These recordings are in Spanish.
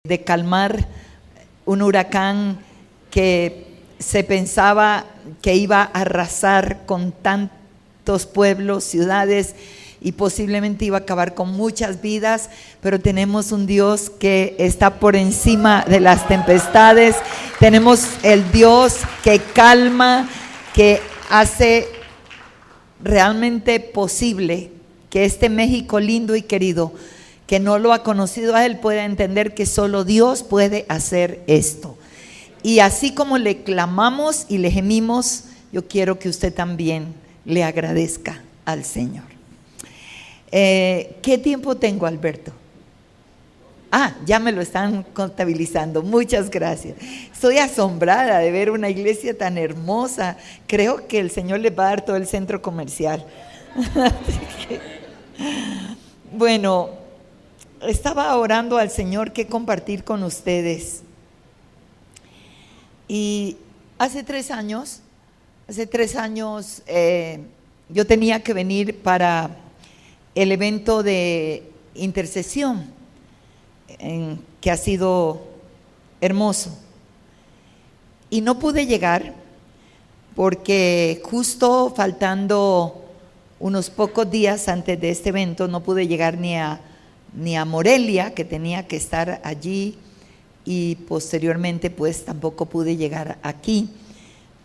de calmar un huracán que se pensaba que iba a arrasar con tantos pueblos, ciudades, y posiblemente iba a acabar con muchas vidas, pero tenemos un Dios que está por encima de las tempestades. Tenemos el Dios que calma, que hace realmente posible que este México lindo y querido, que no lo ha conocido a Él, pueda entender que solo Dios puede hacer esto. Y así como le clamamos y le gemimos, yo quiero que usted también le agradezca al Señor. ¿Qué tiempo tengo, Alberto? Ya me lo están contabilizando. Muchas gracias. Estoy asombrada de ver una iglesia tan hermosa. Creo que el Señor les va a dar todo el centro comercial. Bueno, estaba orando al Señor qué compartir con ustedes. Y hace 3 años, yo tenía que venir para el evento de intercesión, que ha sido hermoso. Y no pude llegar porque justo faltando unos pocos días antes de este evento, no pude llegar ni a Morelia, que tenía que estar allí, y posteriormente pues tampoco pude llegar aquí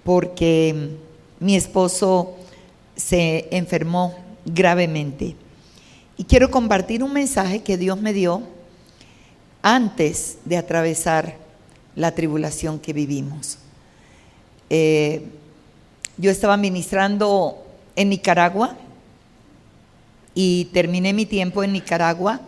porque mi esposo se enfermó gravemente. Y quiero compartir un mensaje que Dios me dio antes de atravesar la tribulación que vivimos. Yo estaba ministrando en Nicaragua y terminé mi tiempo en Nicaragua.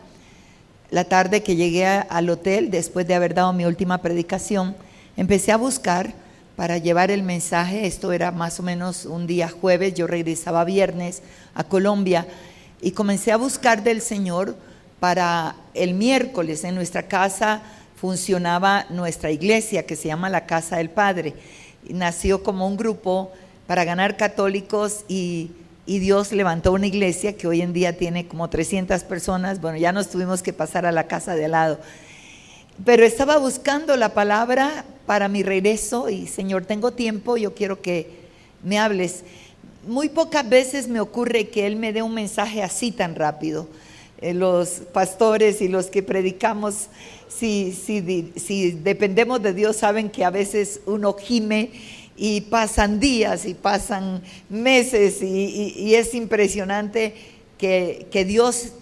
La tarde que llegué al hotel, después de haber dado mi última predicación, empecé a buscar para llevar el mensaje. Esto era más o menos un día jueves, yo regresaba viernes a Colombia, y comencé a buscar del Señor para el miércoles. En nuestra casa funcionaba nuestra iglesia, que se llama la Casa del Padre. Nació como un grupo para ganar católicos, y Dios levantó una iglesia que hoy en día tiene como 300 personas. Bueno, ya nos tuvimos que pasar a la casa de al lado. Pero estaba buscando la palabra para mi regreso y, Señor, tengo tiempo, yo quiero que me hables. Muy pocas veces me ocurre que Él me dé un mensaje así tan rápido. Los pastores y los que predicamos, si dependemos de Dios, saben que a veces uno gime y pasan días y pasan meses y es impresionante que Dios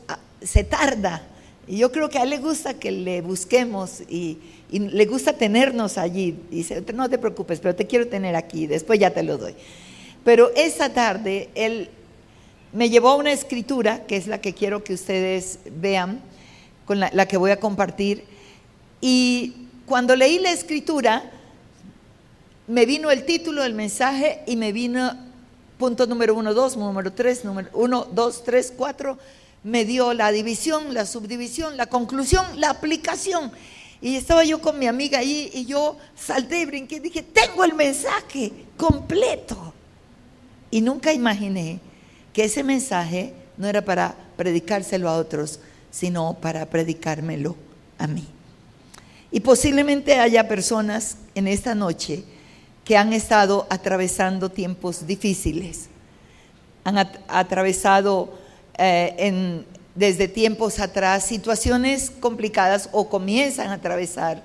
se tarda. Y yo creo que a Él le gusta que le busquemos y le gusta tenernos allí. Y dice, no te preocupes, pero te quiero tener aquí, después ya te lo doy. Pero esa tarde Él me llevó a una escritura, que es la que quiero que ustedes vean, con la que voy a compartir. Y cuando leí la escritura, me vino el título del mensaje y me vino punto número 1, 2, número 3, número 1, 2, 3, 4. Me dio la división, la subdivisión, la conclusión, la aplicación. Y estaba yo con mi amiga ahí y yo salté y brinqué y dije, tengo el mensaje completo. Y nunca imaginé que ese mensaje no era para predicárselo a otros, sino para predicármelo a mí. Y posiblemente haya personas en esta noche que han estado atravesando tiempos difíciles, han atravesado desde tiempos atrás situaciones complicadas o comienzan a atravesar.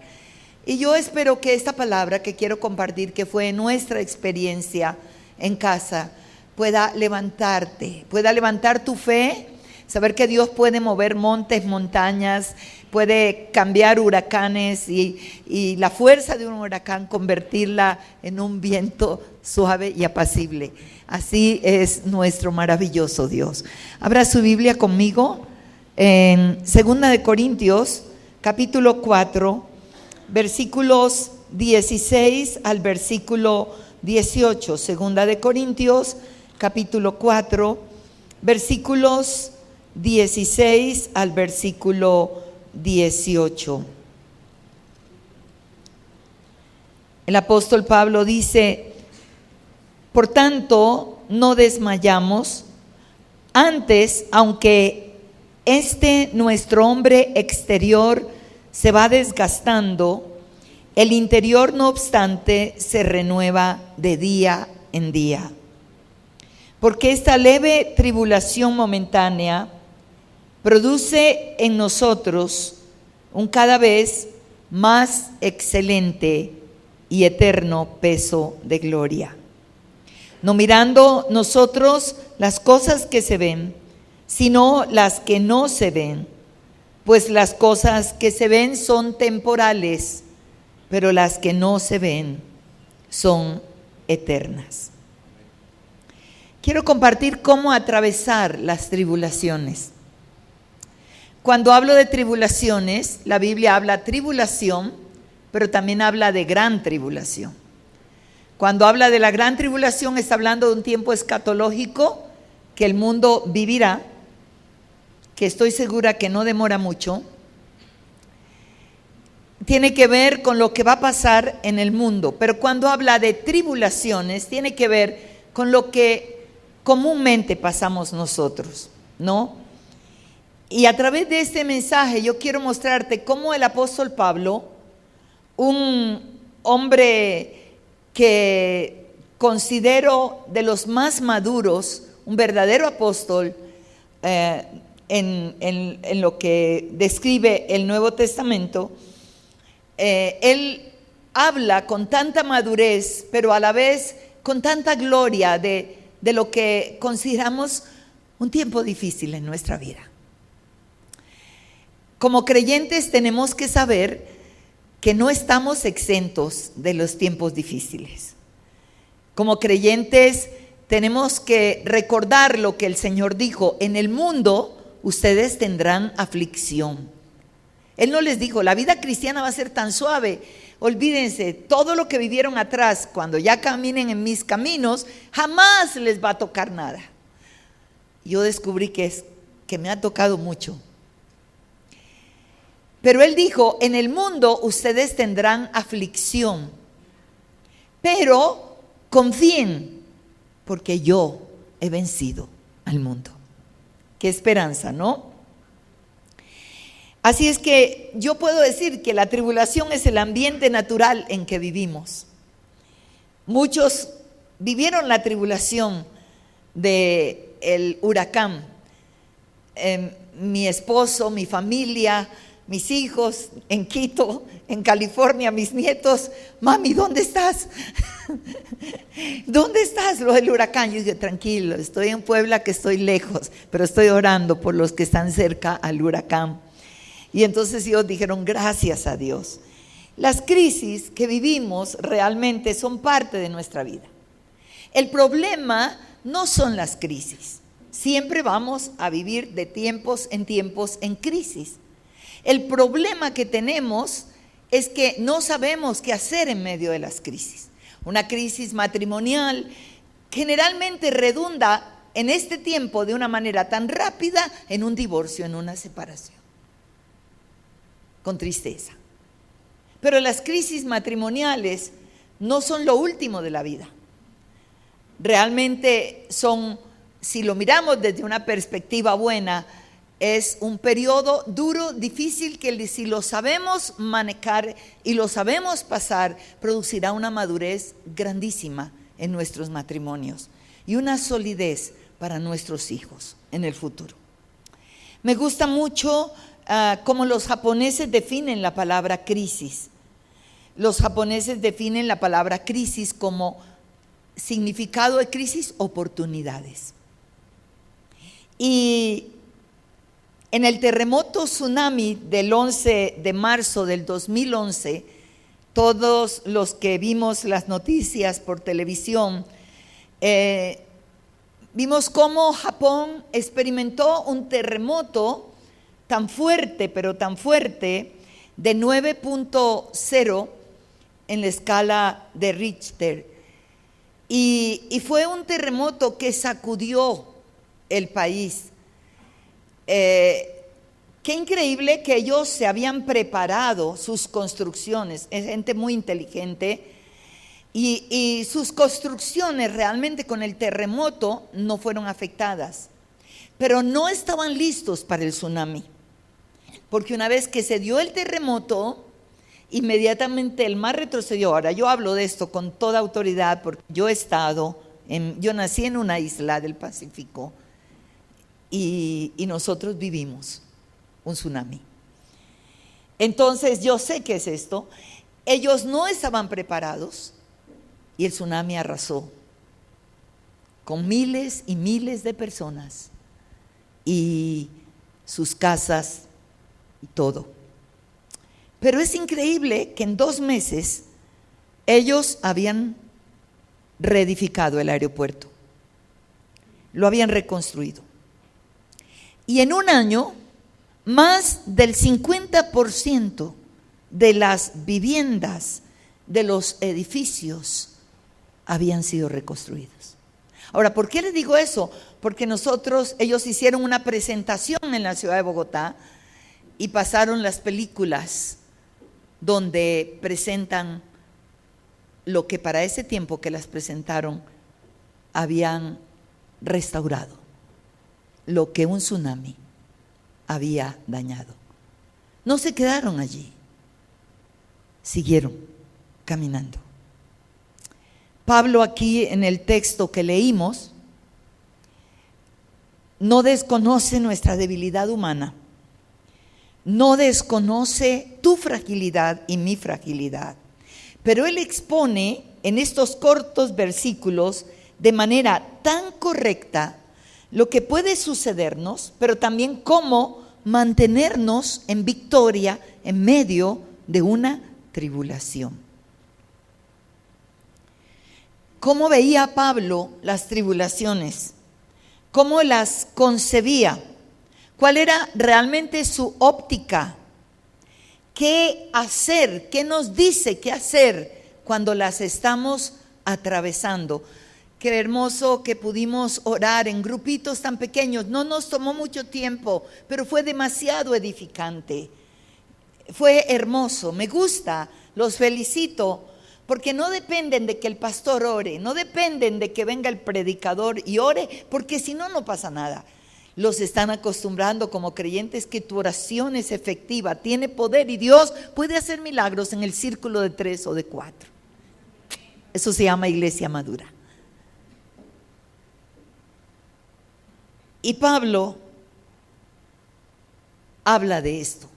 Y yo espero que esta palabra que quiero compartir, que fue nuestra experiencia en casa, pueda levantarte, pueda levantar tu fe, saber que Dios puede mover montes, montañas, puede cambiar huracanes y la fuerza de un huracán convertirla en un viento suave y apacible. Así es nuestro maravilloso Dios. Abra su Biblia conmigo en 2 de Corintios, capítulo 4, versículos 16 al versículo 18. 2 de Corintios, capítulo 4, versículos 16 al versículo 18. El apóstol Pablo dice: por tanto, no desmayamos, antes, aunque nuestro hombre exterior se va desgastando, el interior, no obstante, se renueva de día en día. Porque esta leve tribulación momentánea produce en nosotros un cada vez más excelente y eterno peso de gloria. No mirando nosotros las cosas que se ven, sino las que no se ven, pues las cosas que se ven son temporales, pero las que no se ven son eternas. Quiero compartir cómo atravesar las tribulaciones. Cuando hablo de tribulaciones, la Biblia habla tribulación, pero también habla de gran tribulación. Cuando habla de la gran tribulación, está hablando de un tiempo escatológico que el mundo vivirá, que estoy segura que no demora mucho. Tiene que ver con lo que va a pasar en el mundo, pero cuando habla de tribulaciones, tiene que ver con lo que comúnmente pasamos nosotros, ¿no? Y a través de este mensaje yo quiero mostrarte cómo el apóstol Pablo, un hombre que considero de los más maduros, un verdadero apóstol en lo que describe el Nuevo Testamento, él habla con tanta madurez, pero a la vez con tanta gloria de lo que consideramos un tiempo difícil en nuestra vida. Como creyentes tenemos que saber que no estamos exentos de los tiempos difíciles. Como creyentes tenemos que recordar lo que el Señor dijo: en el mundo ustedes tendrán aflicción. Él no les dijo, la vida cristiana va a ser tan suave. Olvídense, todo lo que vivieron atrás, cuando ya caminen en mis caminos, jamás les va a tocar nada. Yo descubrí que me ha tocado mucho. Pero él dijo, en el mundo ustedes tendrán aflicción, pero confíen, porque yo he vencido al mundo. Qué esperanza, ¿no? Así es que yo puedo decir que la tribulación es el ambiente natural en que vivimos. Muchos vivieron la tribulación del huracán. Mi esposo, mi familia, mis hijos en Quito, en California, mis nietos: mami, ¿dónde estás? ¿Dónde estás? Lo del huracán. Yo dije, tranquilo, estoy en Puebla, que estoy lejos, pero estoy orando por los que están cerca al huracán. Y entonces ellos dijeron, gracias a Dios. Las crisis que vivimos realmente son parte de nuestra vida. El problema no son las crisis. Siempre vamos a vivir de tiempos en crisis. El problema que tenemos es que no sabemos qué hacer en medio de las crisis. Una crisis matrimonial generalmente redunda en este tiempo de una manera tan rápida en un divorcio, en una separación, con tristeza. Pero las crisis matrimoniales no son lo último de la vida. Realmente son, si lo miramos desde una perspectiva buena, es un periodo duro, difícil, que si lo sabemos manejar y lo sabemos pasar, producirá una madurez grandísima en nuestros matrimonios y una solidez para nuestros hijos en el futuro. Me gusta mucho cómo los japoneses definen la palabra crisis. Los japoneses definen la palabra crisis como significado de crisis, oportunidades. Y en el terremoto tsunami del 11 de marzo del 2011, todos los que vimos las noticias por televisión, vimos cómo Japón experimentó un terremoto tan fuerte, pero tan fuerte, de 9.0 en la escala de Richter. Y fue un terremoto que sacudió el país. Qué increíble que ellos se habían preparado sus construcciones. Es gente muy inteligente. Y sus construcciones realmente con el terremoto no fueron afectadas. Pero no estaban listos para el tsunami. porque una vez que se dio el terremoto, inmediatamente el mar retrocedió. Ahora, yo hablo de esto con toda autoridad porque yo nací en una isla del Pacífico y nosotros vivimos un tsunami. Entonces yo sé qué es esto. Ellos no estaban preparados y el tsunami arrasó con miles y miles de personas y sus casas y todo. Pero es increíble que en 2 meses ellos habían reedificado el aeropuerto, lo habían reconstruido. Y en 1 año, más del 50% de las viviendas, de los edificios, habían sido reconstruidos. Ahora, ¿por qué les digo eso? Porque ellos hicieron una presentación en la ciudad de Bogotá y pasaron las películas donde presentan lo que para ese tiempo que las presentaron habían restaurado, lo que un tsunami había dañado. No se quedaron allí, siguieron caminando. Pablo aquí en el texto que leímos no desconoce nuestra debilidad humana, no desconoce tu fragilidad y mi fragilidad, pero él expone en estos cortos versículos de manera tan correcta lo que puede sucedernos, pero también cómo mantenernos en victoria en medio de una tribulación. ¿Cómo veía Pablo las tribulaciones? ¿Cómo las concebía? ¿Cuál era realmente su óptica? ¿Qué hacer? ¿Qué nos dice qué hacer cuando las estamos atravesando? Qué hermoso que pudimos orar en grupitos tan pequeños. No nos tomó mucho tiempo, pero fue demasiado edificante. Fue hermoso, me gusta, los felicito, porque no dependen de que el pastor ore, no dependen de que venga el predicador y ore, porque si no, no pasa nada. Los están acostumbrando como creyentes que tu oración es efectiva, tiene poder y Dios puede hacer milagros en el círculo de 3 o de 4. Eso se llama iglesia madura. Y Pablo habla de esto,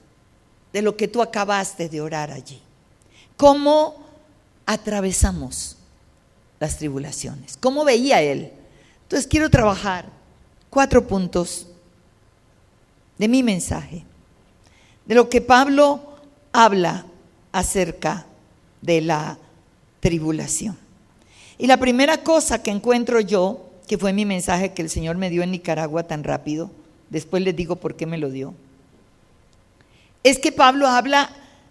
de lo que tú acabaste de orar allí. ¿Cómo atravesamos las tribulaciones? ¿Cómo veía él? Entonces quiero trabajar 4 puntos de mi mensaje, de lo que Pablo habla acerca de la tribulación. Y la primera cosa que encuentro yo, que fue mi mensaje que el Señor me dio en Nicaragua tan rápido, después les digo por qué me lo dio, es que Pablo habla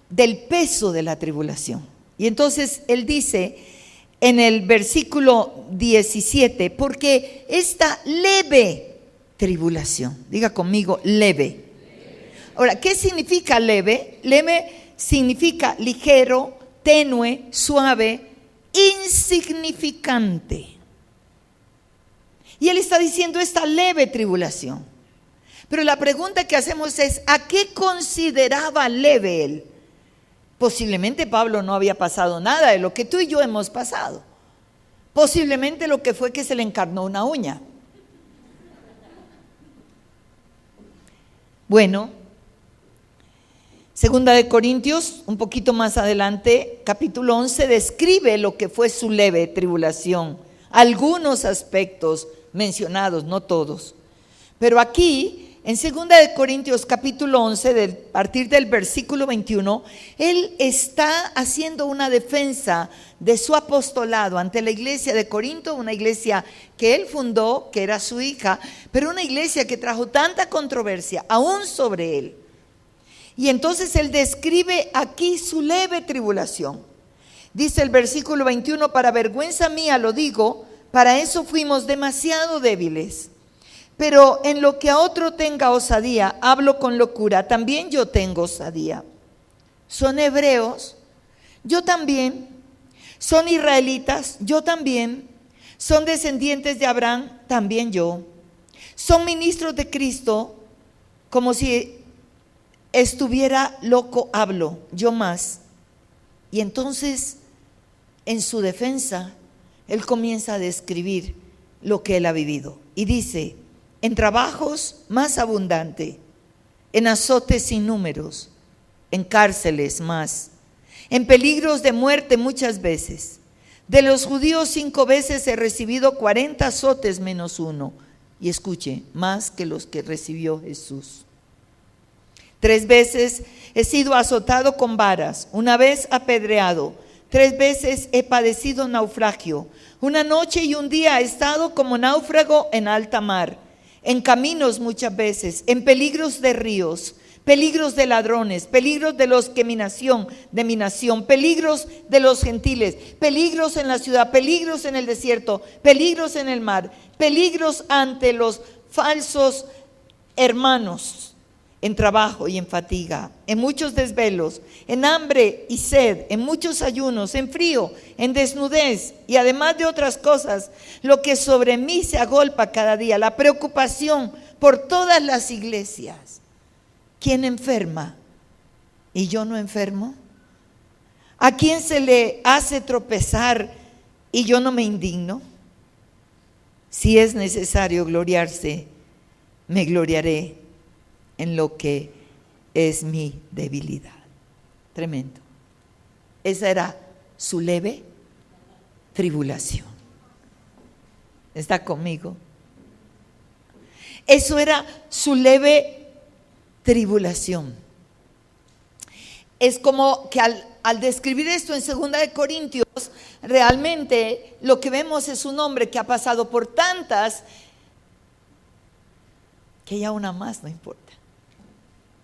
del peso de la tribulación. Y entonces él dice en el versículo 17, porque esta leve tribulación, diga conmigo, leve. Ahora, ¿qué significa leve? Leve significa ligero, tenue, suave, insignificante. Y él está diciendo esta leve tribulación. Pero la pregunta que hacemos es, ¿a qué consideraba leve él? Posiblemente Pablo no había pasado nada de lo que tú y yo hemos pasado. Posiblemente lo que fue que se le encarnó una uña. Bueno, 2 de Corintios, un poquito más adelante, capítulo 11, describe lo que fue su leve tribulación. Algunos aspectos mencionados, no todos. Pero aquí, en 2 de Corintios capítulo 11, a partir del versículo 21, él está haciendo una defensa de su apostolado ante la iglesia de Corinto, una iglesia que él fundó, que era su hija, pero una iglesia que trajo tanta controversia aún sobre él. Y entonces él describe aquí su leve tribulación. Dice el versículo 21, para vergüenza mía lo digo, para eso fuimos demasiado débiles. Pero en lo que a otro tenga osadía, hablo con locura, también yo tengo osadía. Son hebreos, yo también. Son israelitas, yo también. Son descendientes de Abraham, también yo. Son ministros de Cristo, como si estuviera loco, hablo, yo más. Y entonces, en su defensa, él comienza a describir lo que él ha vivido. Y dice, en trabajos más abundante, en azotes sin números, en cárceles más, en peligros de muerte muchas veces. De los judíos 5 veces he recibido 40 azotes menos uno. Y escuche, más que los que recibió Jesús. 3 veces he sido azotado con varas, 1 vez apedreado, 3 veces he padecido naufragio. 1 noche y 1 día he estado como náufrago en alta mar, en caminos muchas veces, en peligros de ríos, peligros de ladrones, peligros de los que de mi nación, peligros de los gentiles, peligros en la ciudad, peligros en el desierto, peligros en el mar, peligros ante los falsos hermanos, en trabajo y en fatiga, en muchos desvelos, en hambre y sed, en muchos ayunos, en frío, en desnudez y además de otras cosas, lo que sobre mí se agolpa cada día, la preocupación por todas las iglesias. ¿Quién enferma y yo no enfermo? ¿A quién se le hace tropezar y yo no me indigno? Si es necesario gloriarse, me gloriaré en lo que es mi debilidad. Tremendo. Esa era su leve tribulación. ¿Está conmigo? Eso era su leve tribulación. Es como que al describir esto en 2 de Corintios, realmente lo que vemos es un hombre que ha pasado por tantas que ya una más no importa.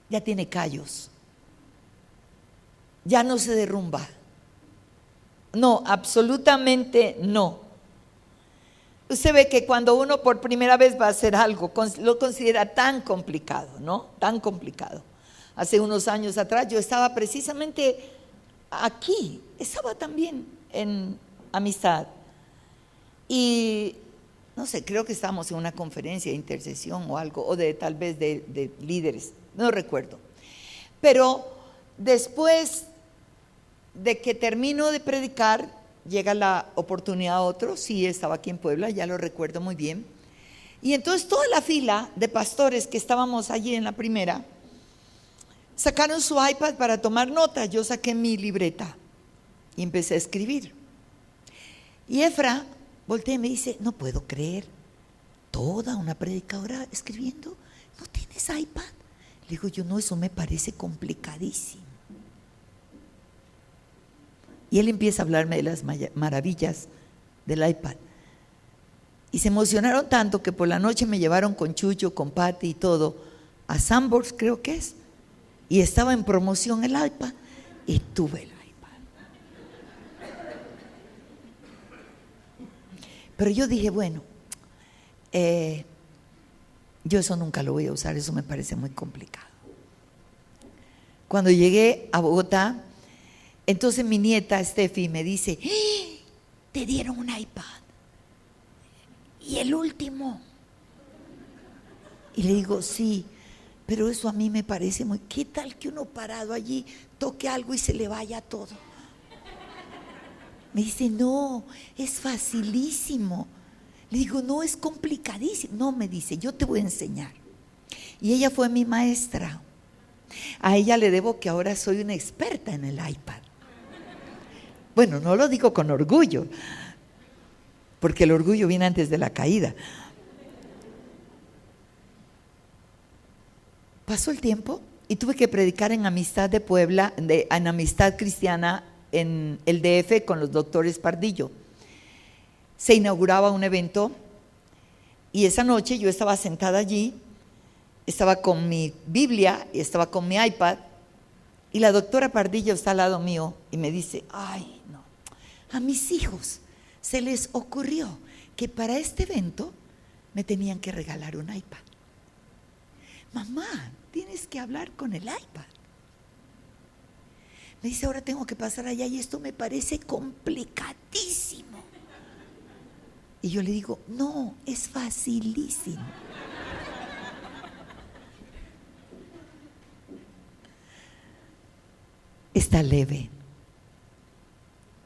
Ya tiene callos. Ya no se derrumba. No, absolutamente no. Usted ve que cuando uno por primera vez va a hacer algo, lo considera tan complicado, ¿no? Tan complicado. Hace unos años atrás yo estaba precisamente aquí, estaba también en Amistad. Y no sé, creo que estábamos en una conferencia de intercesión o algo, o de tal vez de líderes, no recuerdo. Pero después de que termino de predicar, llega la oportunidad a otro. Sí, estaba aquí en Puebla, ya lo recuerdo muy bien. Y entonces toda la fila de pastores que estábamos allí en la primera, sacaron su iPad para tomar notas. Yo saqué mi libreta y empecé a escribir. Y Efra voltea y me dice, no puedo creer, toda una predicadora escribiendo, ¿no tienes iPad? Le digo yo, no, eso me parece complicadísimo. Y él empieza a hablarme de las maravillas del iPad. Y se emocionaron tanto que por la noche me llevaron con Chucho, con Pati y todo, a Sanborns creo que es, y estaba en promoción el iPad, y tuve el iPad. Pero yo dije, bueno, yo eso nunca lo voy a usar, eso me parece muy complicado. Cuando llegué a Bogotá, entonces mi nieta Steffi me dice, te dieron un iPad, y el último. Y le digo, sí, pero eso a mí me parece muy, ¿qué tal que uno parado allí toque algo y se le vaya todo? Me dice, no, es facilísimo. Le digo, no, es complicadísimo. No, me dice, yo te voy a enseñar. Y ella fue mi maestra. A ella le debo que ahora soy una experta en el iPad. Bueno, no lo digo con orgullo, porque el orgullo viene antes de la caída. Pasó el tiempo y tuve que predicar en Amistad de Puebla, en Amistad Cristiana, en el DF con los doctores Pardillo. Se inauguraba un evento y esa noche yo estaba sentada allí, estaba con mi Biblia y estaba con mi iPad, y la doctora Pardillo está al lado mío y me dice, ay, no, a mis hijos se les ocurrió que para este evento me tenían que regalar un iPad. Mamá, tienes que hablar con el iPad. Me dice, ahora tengo que pasar allá y esto me parece complicadísimo. Y yo le digo, no, es facilísimo. está leve.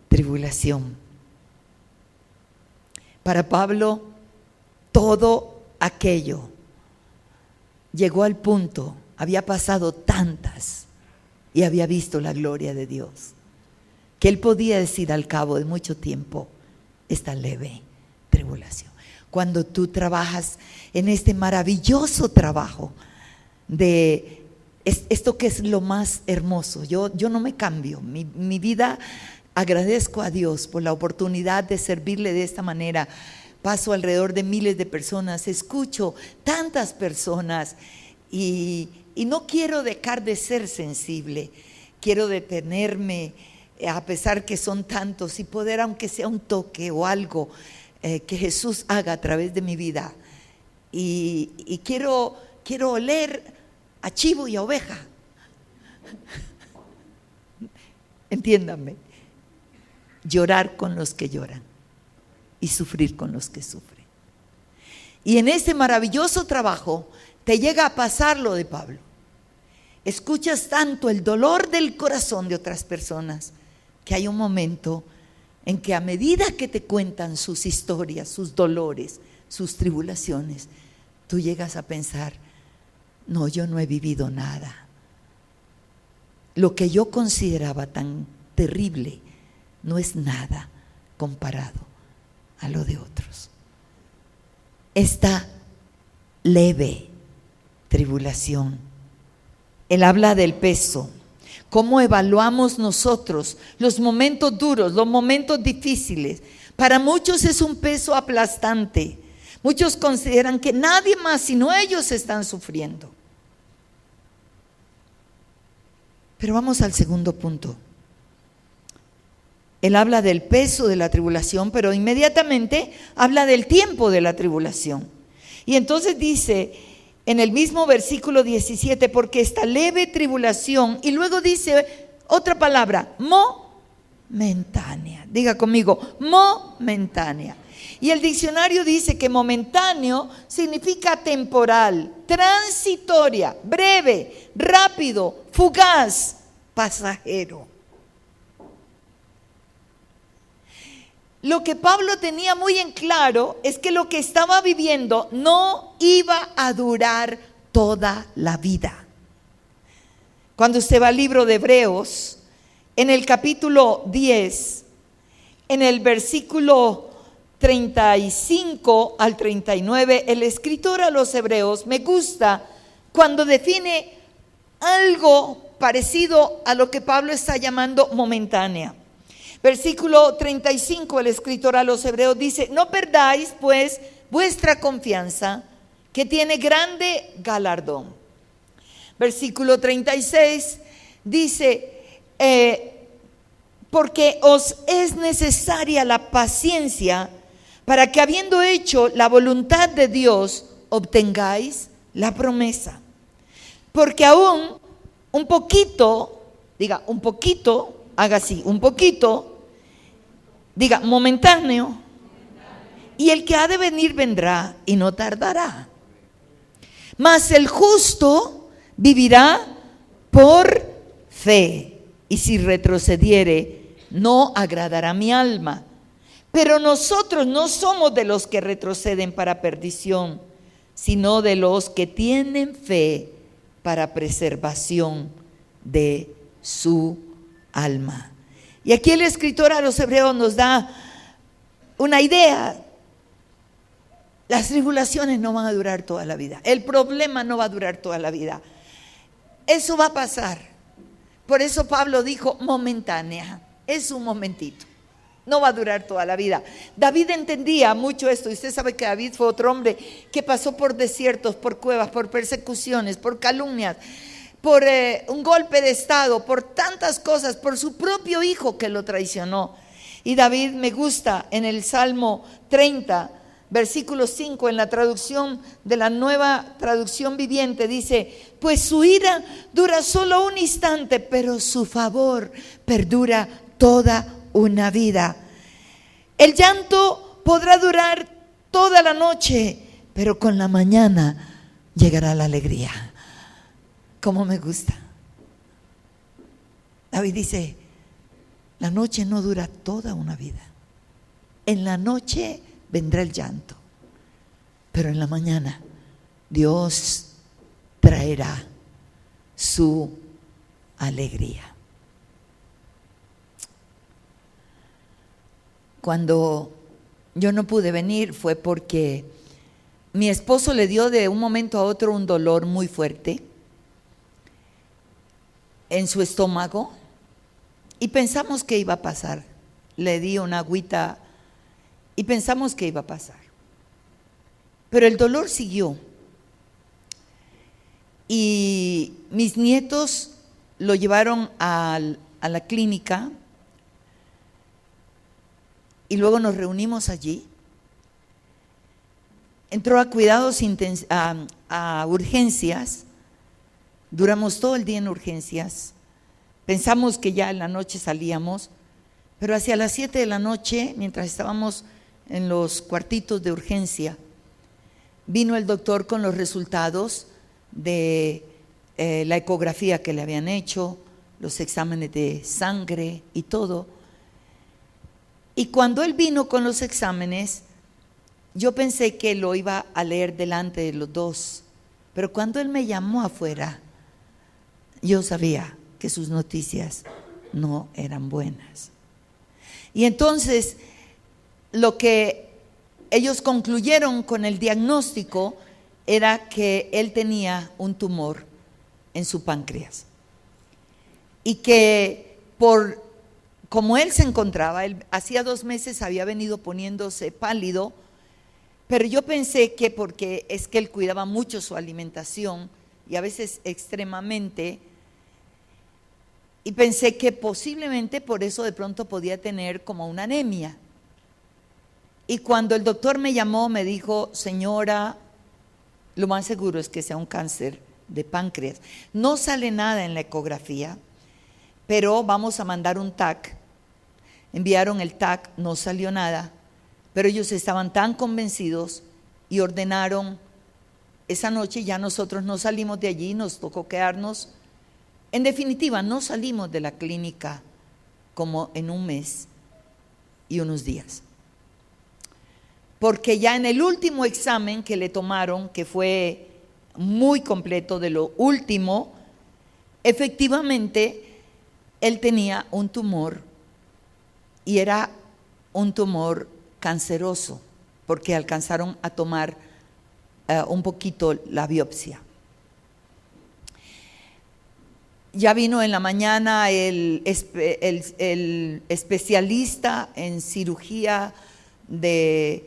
Tribulación. Para Pablo, todo aquello llegó al punto, había pasado tantas y había visto la gloria de Dios, que él podía decir al cabo de mucho tiempo, esta leve tribulación. Cuando tú trabajas en este maravilloso trabajo de esto que es lo más hermoso, yo no me cambio, mi vida, agradezco a Dios por la oportunidad de servirle de esta manera. Paso alrededor de miles de personas, escucho tantas personas y no quiero dejar de ser sensible, quiero detenerme a pesar que son tantos y poder, aunque sea un toque o algo que Jesús haga a través de mi vida, y quiero oler a chivo y a oveja. Entiéndanme, llorar con los que lloran y sufrir con los que sufren. Y en ese maravilloso trabajo te llega a pasar lo de Pablo. Escuchas tanto el dolor del corazón de otras personas que hay un momento en que a medida que te cuentan sus historias, sus dolores, sus tribulaciones, tú llegas a pensar, no, yo no he vivido nada. Lo que yo consideraba tan terrible no es nada comparado a lo de otros. Esta leve tribulación, él habla del peso. ¿Cómo evaluamos nosotros los momentos duros, los momentos difíciles? Para muchos es un peso aplastante. Muchos consideran que nadie más sino ellos están sufriendo. Pero vamos al segundo punto. Él habla del peso de la tribulación, pero inmediatamente habla del tiempo de la tribulación. Y entonces dice en el mismo versículo 17, porque esta leve tribulación, y luego dice otra palabra, momentánea. Diga conmigo, momentánea. Y el diccionario dice que momentáneo significa temporal, transitoria, breve, rápido, fugaz, pasajero. Lo que Pablo tenía muy en claro es que lo que estaba viviendo no iba a durar toda la vida. Cuando usted va al libro de Hebreos, en el capítulo 10, en el versículo 35 al 39, el escritor a los Hebreos, me gusta cuando define algo parecido a lo que Pablo está llamando momentánea. Versículo 35, el escritor a los Hebreos dice, no perdáis pues vuestra confianza, que tiene grande galardón. Versículo 36 dice, porque os es necesaria la paciencia para que habiendo hecho la voluntad de Dios, obtengáis la promesa. Porque aún un poquito, diga un poquito, haga así, un poquito, diga momentáneo, y el que ha de venir vendrá y no tardará. Mas el justo vivirá por fe, y si retrocediere, no agradará mi alma. Pero nosotros no somos de los que retroceden para perdición, sino de los que tienen fe para preservación de su alma. Y aquí el escritor a los Hebreos nos da una idea. Las tribulaciones no van a durar toda la vida. El problema no va a durar toda la vida. Eso va a pasar. Por eso Pablo dijo momentánea. Es un momentito. No va a durar toda la vida. David entendía mucho esto. Y usted sabe que David fue otro hombre que pasó por desiertos, por cuevas, por persecuciones, por calumnias, por un golpe de estado, por tantas cosas, por su propio hijo que lo traicionó. Y David, me gusta en el Salmo 30, versículo 5, en la traducción de la Nueva Traducción Viviente, dice, pues su ira dura solo un instante, pero su favor perdura toda una vida. El llanto podrá durar toda la noche, pero con la mañana llegará la alegría. Como me gusta. David dice, la noche no dura toda una vida. En la noche vendrá el llanto, pero en la mañana Dios traerá su alegría. Cuando yo no pude venir fue porque mi esposo le dio de un momento a otro un dolor muy fuerte en su estómago y pensamos que iba a pasar. Le di una agüita y pensamos que iba a pasar. Pero el dolor siguió. Y mis nietos lo llevaron a la clínica y luego nos reunimos allí. Entró a cuidados a urgencias. Duramos todo el día en urgencias. Pensamos que ya en la noche salíamos, pero hacia las 7 de la noche, mientras estábamos en los cuartitos de urgencia, vino el doctor con los resultados de la ecografía que le habían hecho, los exámenes de sangre y todo. Y cuando él vino con los exámenes, yo pensé que lo iba a leer delante de los dos, pero cuando él me llamó afuera, yo sabía que sus noticias no eran buenas. Y entonces, lo que ellos concluyeron con el diagnóstico era que él tenía un tumor en su páncreas. Y que como él se encontraba, él hacía 2 meses había venido poniéndose pálido, pero yo pensé que porque es que él cuidaba mucho su alimentación y a veces extremadamente, y pensé que posiblemente por eso de pronto podía tener como una anemia. Y cuando el doctor me llamó, me dijo, señora, lo más seguro es que sea un cáncer de páncreas. No sale nada en la ecografía, pero vamos a mandar un TAC. Enviaron el TAC, no salió nada, pero ellos estaban tan convencidos y ordenaron esa noche, ya nosotros no salimos de allí, nos tocó quedarnos. En definitiva, no salimos de la clínica como en 1 mes y unos días. Porque ya en el último examen que le tomaron, que fue muy completo de lo último, efectivamente él tenía un tumor y era un tumor canceroso, porque alcanzaron a tomar un poquito la biopsia. Ya vino en la mañana el especialista en cirugía de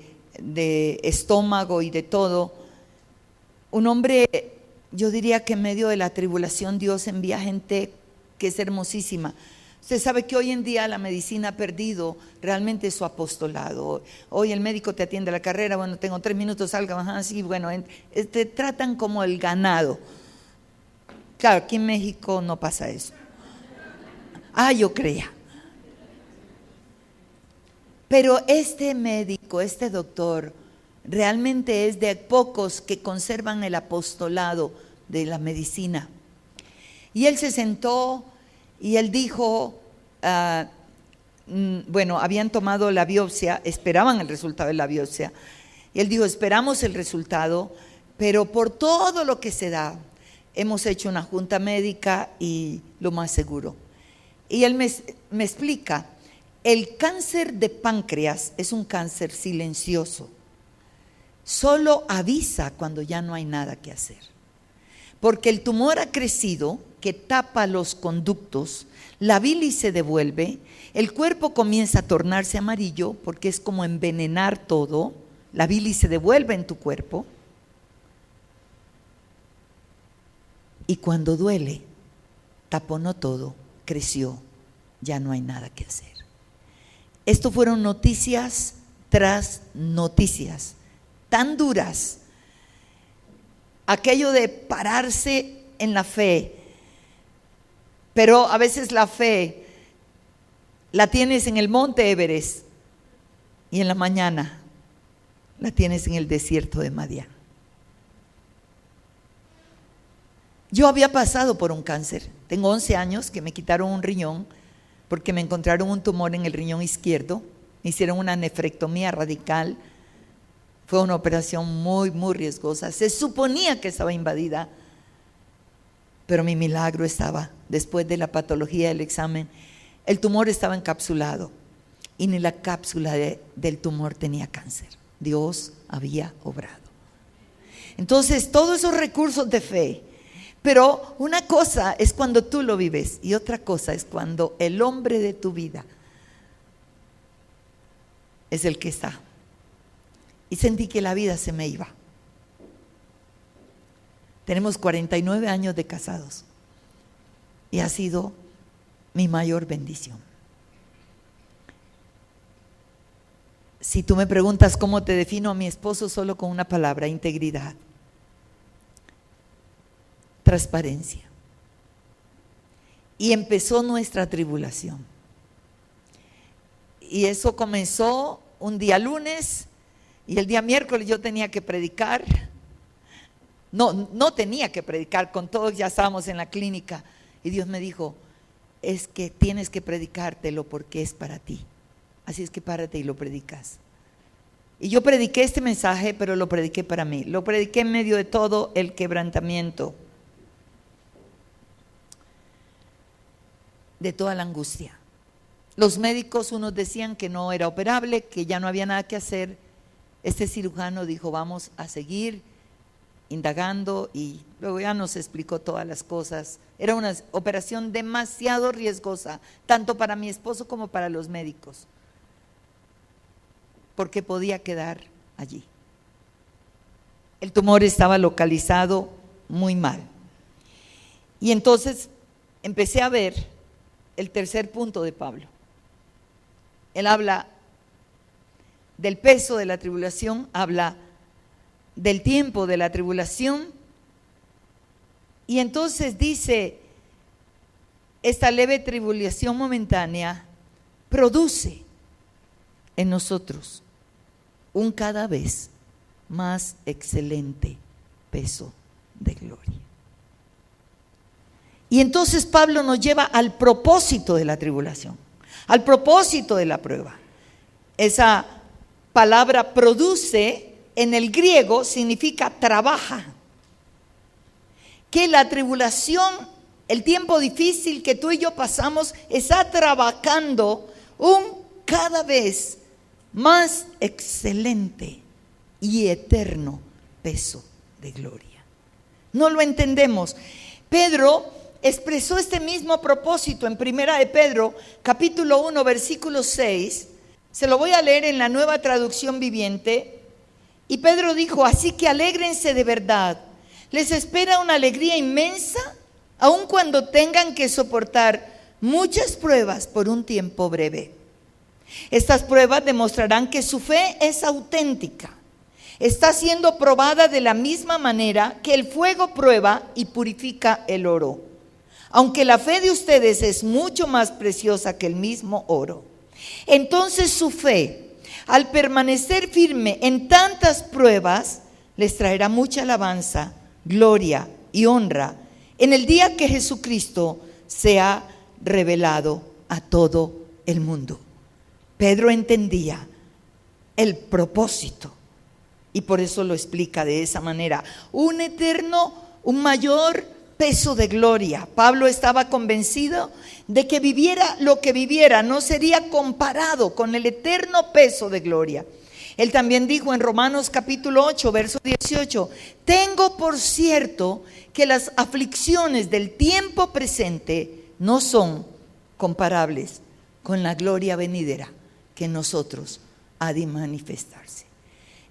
estómago y de todo. Un hombre, yo diría que en medio de la tribulación Dios envía gente que es hermosísima. Usted sabe que hoy en día la medicina ha perdido realmente su apostolado. Hoy el médico te atiende la carrera, bueno, tengo 3 minutos, salga, así, bueno, te tratan como el ganado. Claro, aquí en México no pasa eso. Yo creía. Pero este médico, este doctor, realmente es de pocos que conservan el apostolado de la medicina. Y él se sentó y él dijo, habían tomado la biopsia, esperaban el resultado de la biopsia. Y él dijo, esperamos el resultado, pero por todo lo que se da, hemos hecho una junta médica y lo más seguro. Y él me explica, el cáncer de páncreas es un cáncer silencioso. Solo avisa cuando ya no hay nada que hacer. Porque el tumor ha crecido, que tapa los conductos, la bilis se devuelve, el cuerpo comienza a tornarse amarillo, porque es como envenenar todo, la bilis se devuelve en tu cuerpo. Y cuando duele, taponó todo, creció, ya no hay nada que hacer. Esto fueron noticias tras noticias, tan duras. Aquello de pararse en la fe, pero a veces la fe la tienes en el monte Everest y en la mañana la tienes en el desierto de Madián. Yo había pasado por un cáncer. Tengo 11 años que me quitaron un riñón porque me encontraron un tumor en el riñón izquierdo. Me hicieron una nefrectomía radical. Fue una operación muy, muy riesgosa. Se suponía que estaba invadida, pero mi milagro estaba, después de la patología del examen, el tumor estaba encapsulado y ni la cápsula del tumor tenía cáncer. Dios había obrado. Entonces, todos esos recursos de fe. Pero una cosa es cuando tú lo vives y otra cosa es cuando el hombre de tu vida es el que está. Y sentí que la vida se me iba. Tenemos 49 años de casados y ha sido mi mayor bendición. Si tú me preguntas cómo te defino a mi esposo, solo con una palabra: integridad, transparencia. Y empezó nuestra tribulación. Y eso comenzó un día lunes y el día miércoles yo tenía que predicar. No tenía que predicar, con todos ya estábamos en la clínica. Y Dios me dijo: es que tienes que predicártelo porque es para ti. Así es que párate y lo predicas. Y yo prediqué este mensaje, pero lo prediqué para mí. Lo prediqué en medio de todo el quebrantamiento, de toda la angustia. Los médicos, unos decían que no era operable, que ya no había nada que hacer. Este cirujano dijo: vamos a seguir indagando, y luego ya nos explicó todas las cosas. Era una operación demasiado riesgosa, tanto para mi esposo como para los médicos, porque podía quedar allí. El tumor estaba localizado muy mal. Y entonces empecé a ver el tercer punto de Pablo. Él habla del peso de la tribulación, habla del tiempo de la tribulación, y entonces dice: esta leve tribulación momentánea produce en nosotros un cada vez más excelente peso de gloria. Y entonces Pablo nos lleva al propósito de la tribulación, al propósito de la prueba. Esa palabra produce en el griego significa trabaja. Que la tribulación, el tiempo difícil que tú y yo pasamos, está trabajando un cada vez más excelente y eterno peso de gloria. No lo entendemos. Pedro expresó este mismo propósito en Primera de Pedro, capítulo 1, versículo 6. Se lo voy a leer en la Nueva Traducción Viviente. Y Pedro dijo: así que alégrense de verdad. Les espera una alegría inmensa, aun cuando tengan que soportar muchas pruebas por un tiempo breve. Estas pruebas demostrarán que su fe es auténtica. Está siendo probada de la misma manera que el fuego prueba y purifica el oro. Aunque la fe de ustedes es mucho más preciosa que el mismo oro. Entonces su fe, al permanecer firme en tantas pruebas, les traerá mucha alabanza, gloria y honra en el día que Jesucristo sea revelado a todo el mundo. Pedro entendía el propósito y por eso lo explica de esa manera: un mayor peso de gloria. Pablo estaba convencido de que viviera lo que viviera no sería comparado con el eterno peso de gloria. Él también dijo en Romanos capítulo 8, verso 18: tengo por cierto que las aflicciones del tiempo presente no son comparables con la gloria venidera que en nosotros ha de manifestarse.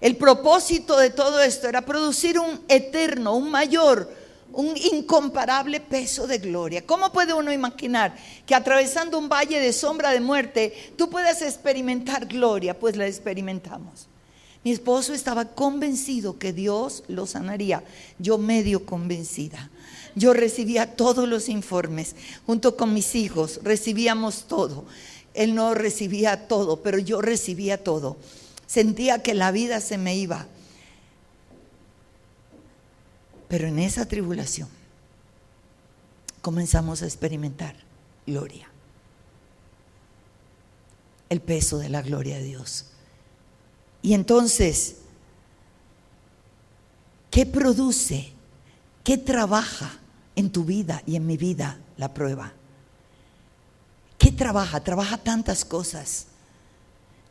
El propósito de todo esto era producir un eterno, un mayor, un incomparable peso de gloria. ¿Cómo puede uno imaginar que atravesando un valle de sombra de muerte tú puedas experimentar gloria? Pues la experimentamos. Mi esposo estaba convencido que Dios lo sanaría. Yo medio convencida. Yo recibía todos los informes. Junto con mis hijos recibíamos todo. Él no recibía todo, pero yo recibía todo. Sentía que la vida se me iba. Pero en esa tribulación comenzamos a experimentar gloria. El peso de la gloria de Dios. Y entonces, ¿qué produce? ¿Qué trabaja en tu vida y en mi vida la prueba? ¿Qué trabaja? Trabaja tantas cosas.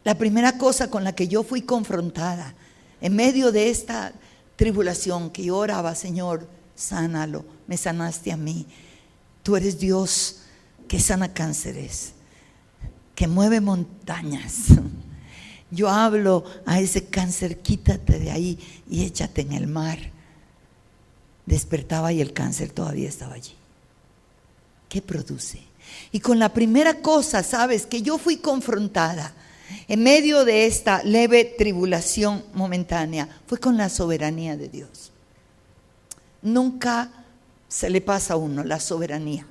La primera cosa con la que yo fui confrontada en medio de esta tribulación, que yo oraba: Señor, sánalo, me sanaste a mí. Tú eres Dios que sana cánceres, que mueve montañas. Yo hablo a ese cáncer: quítate de ahí y échate en el mar. Despertaba y el cáncer todavía estaba allí. ¿Qué produce? Y con la primera cosa, sabes, que yo fui confrontada en medio de esta leve tribulación momentánea, fue con la soberanía de Dios. Nunca se le pasa a uno la soberanía.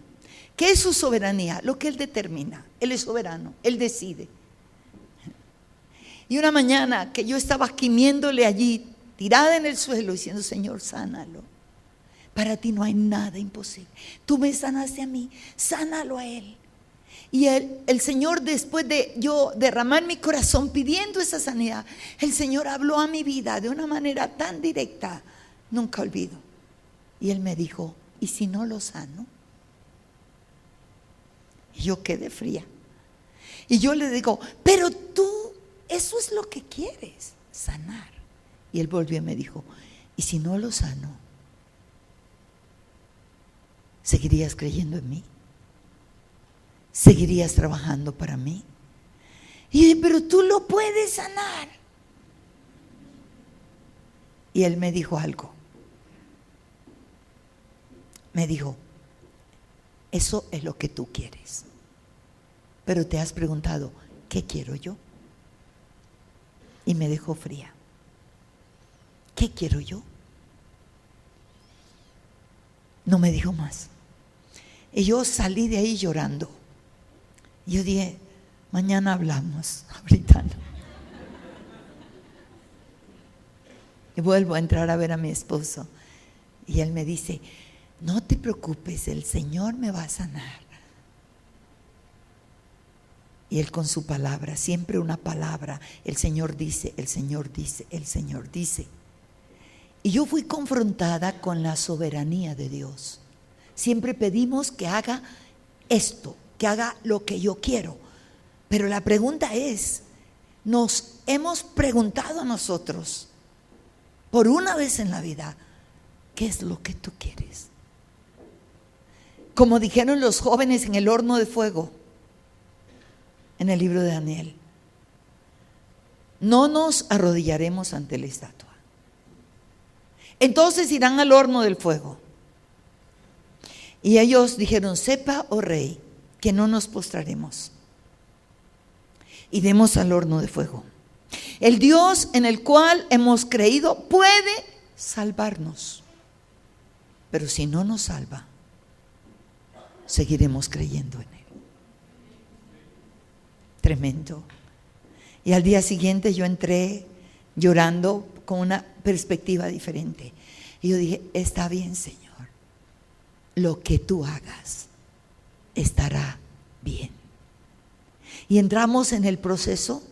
¿Qué es su soberanía? Lo que Él determina. Él es soberano, Él decide. Y una mañana que yo estaba gimiéndole allí, tirada en el suelo, diciendo: Señor, sánalo. Para ti no hay nada imposible. Tú me sanaste a mí, sánalo a Él. Y el Señor, después de yo derramar mi corazón pidiendo esa sanidad, el Señor habló a mi vida de una manera tan directa, nunca olvido. Y Él me dijo: ¿y si no lo sano? Y yo quedé fría. Y yo le digo: pero tú, eso es lo que quieres, sanar. Y Él volvió y me dijo: ¿y si no lo sano? ¿Seguirías creyendo en mí? ¿Seguirías trabajando para mí? Y yo dije: pero tú lo puedes sanar. Y Él me dijo algo. Me dijo: eso es lo que tú quieres. Pero te has preguntado: ¿qué quiero yo? Y me dejó fría. ¿Qué quiero yo? No me dijo más. Y yo salí de ahí llorando. Yo dije: mañana hablamos, ahorita no. Y vuelvo a entrar a ver a mi esposo. Y él me dice: no te preocupes, el Señor me va a sanar. Y Él con su palabra, siempre una palabra: el Señor dice, el Señor dice, el Señor dice. Y yo fui confrontada con la soberanía de Dios. Siempre pedimos que haga esto, que haga lo que yo quiero. Pero la pregunta es, nos hemos preguntado a nosotros, por una vez en la vida, ¿qué es lo que tú quieres? Como dijeron los jóvenes en el horno de fuego, en el libro de Daniel: no nos arrodillaremos ante la estatua. Entonces irán al horno del fuego. Y ellos dijeron: sepa, oh rey, que no nos postraremos. Iremos al horno de fuego. El Dios en el cual hemos creído puede salvarnos. Pero si no nos salva, seguiremos creyendo en Él. Tremendo. Y al día siguiente yo entré llorando con una perspectiva diferente. Y yo dije: está bien, Señor, lo que tú hagas estará bien. Y entramos en el proceso,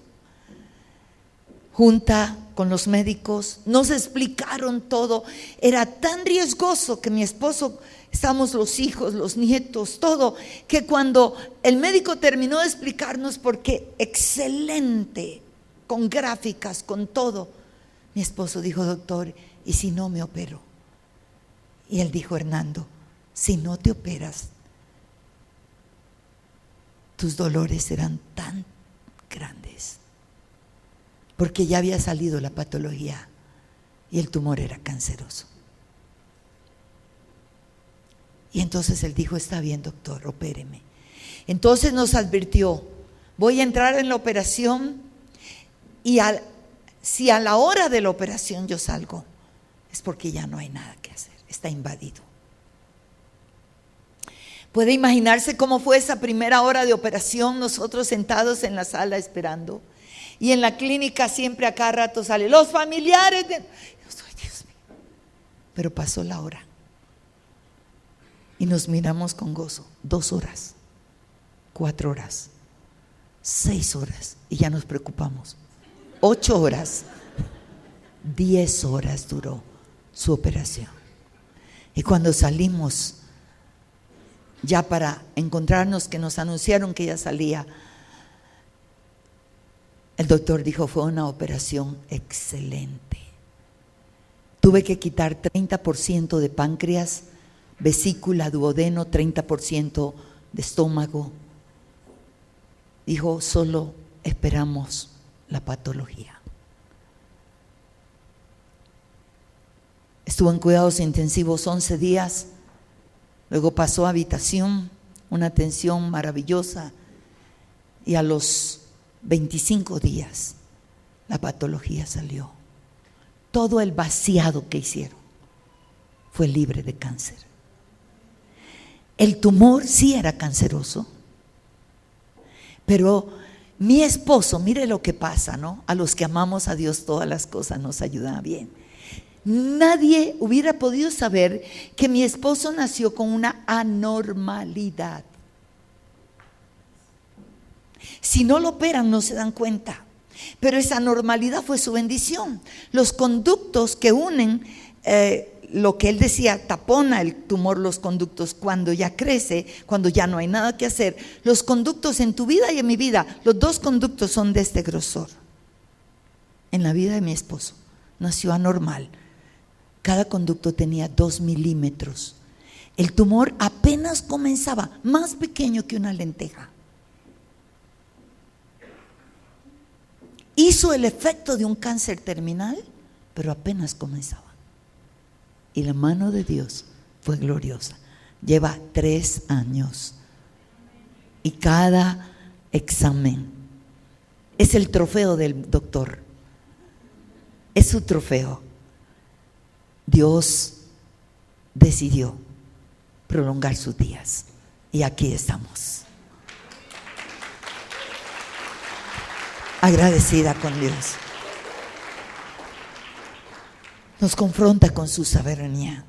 junta con los médicos, nos explicaron todo. Era tan riesgoso que mi esposo, estamos los hijos, los nietos, todo, que cuando el médico terminó de explicarnos, porque excelente, con gráficas, con todo, mi esposo dijo: doctor, ¿y si no me opero? Y él dijo: Hernando, si no te operas, tus dolores serán tan grandes, porque ya había salido la patología y el tumor era canceroso. Y entonces él dijo: está bien, doctor, opéreme. Entonces nos advirtió: voy a entrar en la operación, y si a la hora de la operación yo salgo, es porque ya no hay nada que hacer, está invadido. ¿Puede imaginarse cómo fue esa primera hora de operación? Nosotros sentados en la sala esperando. Y en la clínica siempre a cada rato sale: los familiares de... Dios mío. Pero pasó la hora. Y nos miramos con gozo. 2 horas, 4 horas, 6 horas, y ya nos preocupamos. 8 horas, 10 horas duró su operación. Y cuando salimos ya para encontrarnos, que nos anunciaron que ya salía, el doctor dijo: fue una operación excelente. Tuve que quitar 30% de páncreas, vesícula, duodeno, 30% de estómago. Dijo: solo esperamos la patología. Estuvo en cuidados intensivos 11 días, luego pasó a habitación, una atención maravillosa, y a los 25 días la patología salió. Todo el vaciado que hicieron fue libre de cáncer. El tumor sí era canceroso, pero mi esposo, mire lo que pasa, ¿no? A los que amamos a Dios, todas las cosas nos ayudan bien. Nadie hubiera podido saber que mi esposo nació con una anormalidad. Si no lo operan, no se dan cuenta. Pero esa anormalidad fue su bendición. Los conductos que unen, lo que él decía, tapona el tumor los conductos cuando ya crece, cuando ya no hay nada que hacer. Los conductos en tu vida y en mi vida, los 2 conductos son de este grosor. En la vida de mi esposo nació anormal. Cada conducto tenía 2 milímetros. El tumor apenas comenzaba, más pequeño que una lenteja. Hizo el efecto de un cáncer terminal, pero apenas comenzaba. Y la mano de Dios fue gloriosa. Lleva 3 años. Y cada examen es el trofeo del doctor. Es su trofeo. Dios decidió prolongar sus días. Y aquí estamos. Agradecida con Dios. Nos confronta con su soberanía.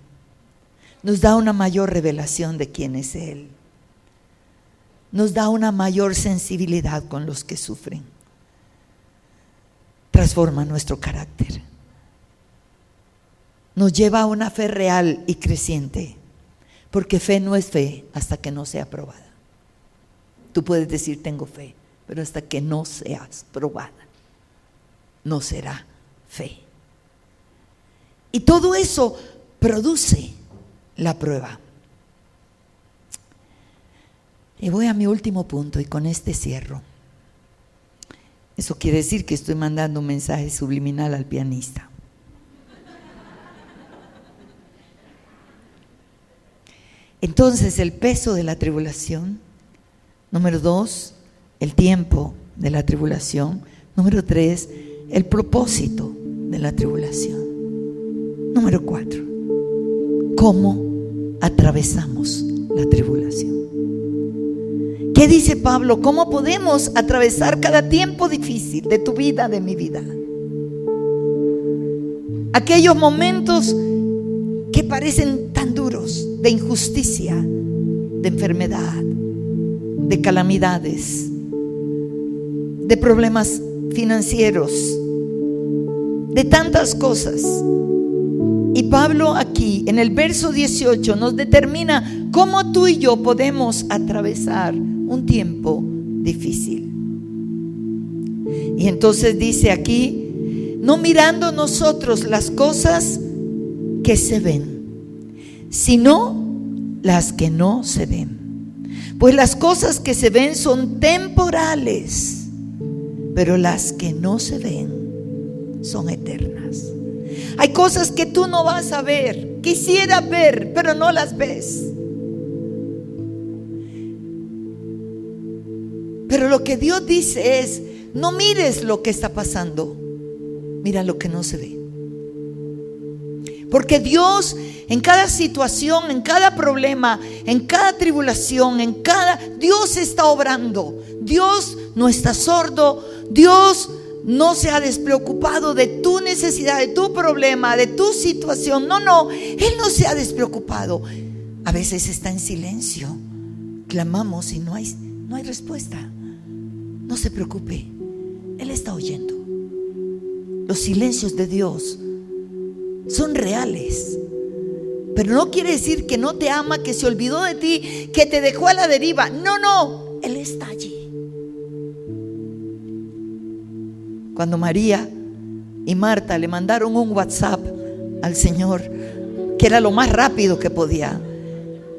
Nos da una mayor revelación de quién es Él. Nos da una mayor sensibilidad con los que sufren. Transforma nuestro carácter. Nos lleva a una fe real y creciente. Porque fe no es fe hasta que no sea probada. Tú puedes decir: tengo fe, pero hasta que no seas probada, no será fe. Y todo eso produce la prueba. Y voy a mi último punto, y con este cierro. Eso quiere decir que estoy mandando un mensaje subliminal al pianista. Entonces, el peso de la tribulación. Número 2, el tiempo de la tribulación. Número 3, el propósito de la tribulación. Número 4, cómo atravesamos la tribulación. ¿Qué dice Pablo? ¿Cómo podemos atravesar cada tiempo difícil de tu vida, de mi vida? Aquellos momentos que parecen tan duros, de injusticia, de enfermedad, de calamidades, de problemas financieros, de tantas cosas. Y Pablo aquí en el verso 18 nos determina cómo tú y yo podemos atravesar un tiempo difícil. Y entonces dice aquí: no mirando nosotros las cosas que se ven, sino las que no se ven. Pues las cosas que se ven son temporales, pero las que no se ven son eternas. Hay cosas que tú no vas a ver, quisieras ver, pero no las ves. Pero lo que Dios dice es: no mires lo que está pasando, mira lo que no se ve. Porque Dios en cada situación, en cada problema, en cada tribulación, Dios está obrando. Dios no está sordo. Dios no se ha despreocupado de tu necesidad, de tu problema, de tu situación. No, Él no se ha despreocupado. A veces está en silencio, clamamos y no hay respuesta. No se preocupe, Él está oyendo. Los silencios de Dios son reales, pero no quiere decir que no te ama, que se olvidó de ti, que te dejó a la deriva. No, Él está allí. Cuando María y Marta le mandaron un WhatsApp al Señor, que era lo más rápido que podía,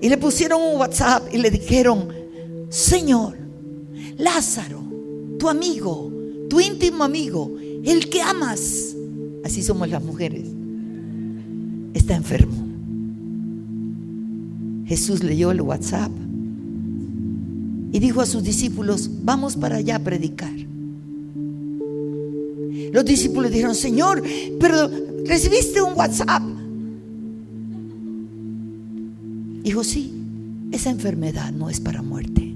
y le pusieron un WhatsApp y le dijeron: Señor, Lázaro, tu amigo, tu íntimo amigo, el que amas, así somos las mujeres, está enfermo. Jesús leyó el WhatsApp y dijo a sus discípulos: vamos para allá a predicar. Los discípulos dijeron: Señor, pero recibiste un WhatsApp. Dijo: sí, esa enfermedad no es para muerte,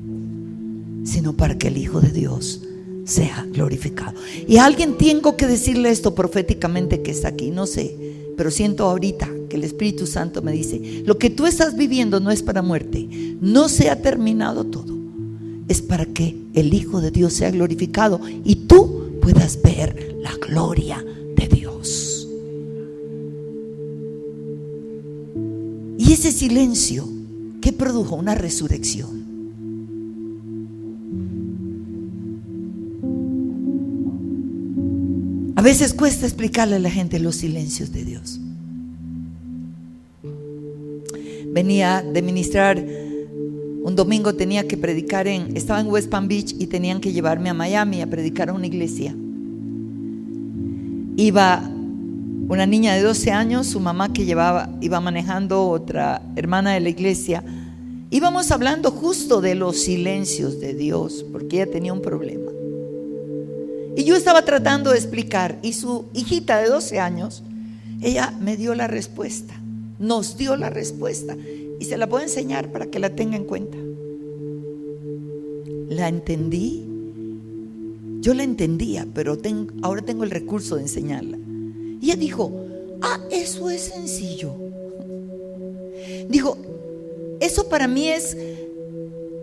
sino para que el Hijo de Dios sea glorificado. Y a alguien tengo que decirle esto proféticamente que está aquí, no sé, pero siento ahorita que el Espíritu Santo me dice: lo que tú estás viviendo no es para muerte, no se ha terminado todo, es para que el Hijo de Dios sea glorificado y tú puedas ver la gloria de Dios. Y ese silencio, ¿qué produjo? Una resurrección. A veces cuesta explicarle a la gente los silencios de Dios. Venía de ministrar un domingo, tenía que predicar estaba en West Palm Beach y tenían que llevarme a Miami a predicar a una iglesia. Iba una niña de 12 años, su mamá que iba manejando, otra hermana de la iglesia. Íbamos hablando justo de los silencios de Dios, porque ella tenía un problema. Y yo estaba tratando de explicar, y su hijita de 12 años, ella me dio la respuesta, nos dio la respuesta, y se la puedo enseñar para que la tenga en cuenta. La entendí, yo la entendía, pero ahora tengo el recurso de enseñarla. Y ella dijo: eso es sencillo. Dijo: eso para mí es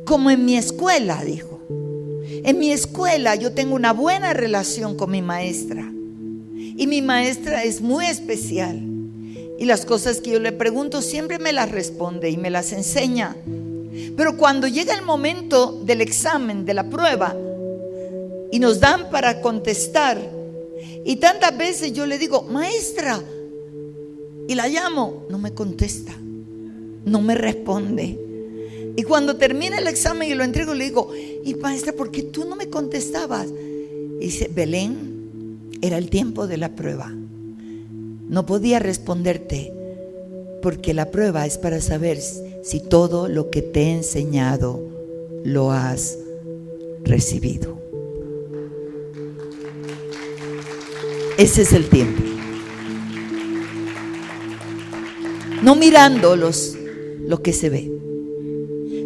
como en mi escuela, dijo. En mi escuela yo tengo una buena relación con mi maestra, y mi maestra es muy especial, y las cosas que yo le pregunto siempre me las responde y me las enseña. Pero cuando llega el momento del examen, de la prueba, y nos dan para contestar, y tantas veces yo le digo: maestra, y la llamo, no me contesta, no me responde. Y cuando termina el examen y lo entrego, le digo: y maestra, ¿por qué tú no me contestabas? Y dice: Belén, era el tiempo de la prueba, no podía responderte, porque la prueba es para saber si todo lo que te he enseñado lo has recibido. Ese es el tiempo. No mirando lo que se ve,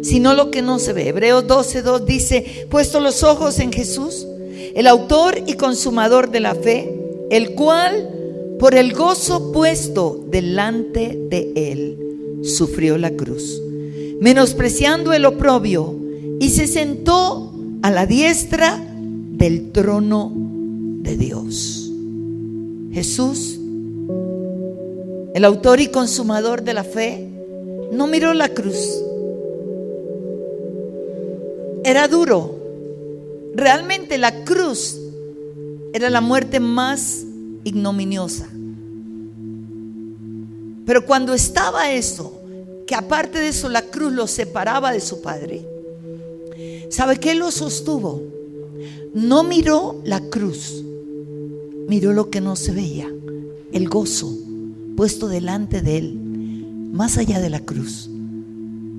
sino lo que no se ve. Hebreos 12:2 dice: puesto los ojos en Jesús, el autor y consumador de la fe, el cual por el gozo puesto delante de él sufrió la cruz, menospreciando el oprobio, y se sentó a la diestra del trono de Dios. Jesús, el autor y consumador de la fe, no miró la cruz. Era duro. Realmente la cruz era la muerte más ignominiosa. Pero cuando estaba eso, que aparte de eso la cruz lo separaba de su Padre, ¿sabe qué lo sostuvo? No miró la cruz, miró lo que no se veía, el gozo puesto delante de él. Más allá de la cruz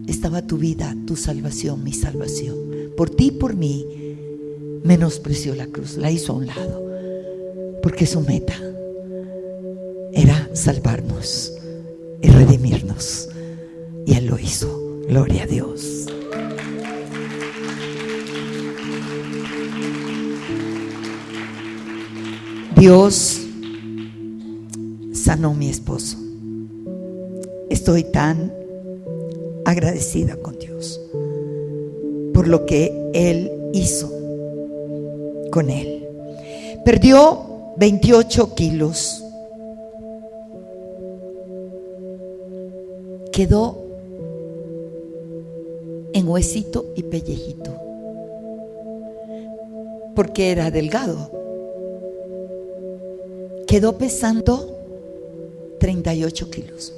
estaba tu vida, tu salvación, mi salvación. Por ti y por mí menospreció la cruz, la hizo a un lado, porque su meta era salvarnos y redimirnos, y Él lo hizo. Gloria a Dios. Dios sanó a mi esposo. Estoy tan agradecida con Dios por lo que Él hizo con él. Perdió 28 kilos. Quedó en huesito y pellejito porque era delgado. Quedó pesando 38 kilos.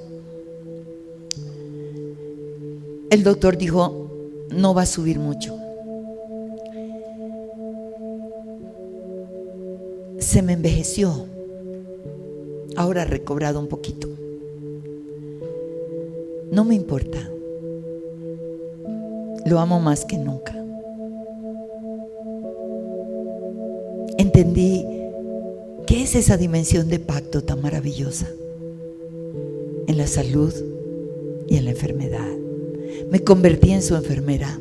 El doctor dijo: no va a subir mucho. Se me envejeció. Ahora ha recobrado un poquito. No me importa. Lo amo más que nunca. Entendí qué es esa dimensión de pacto tan maravillosa en la salud y en la enfermedad. Me convertí en su enfermera.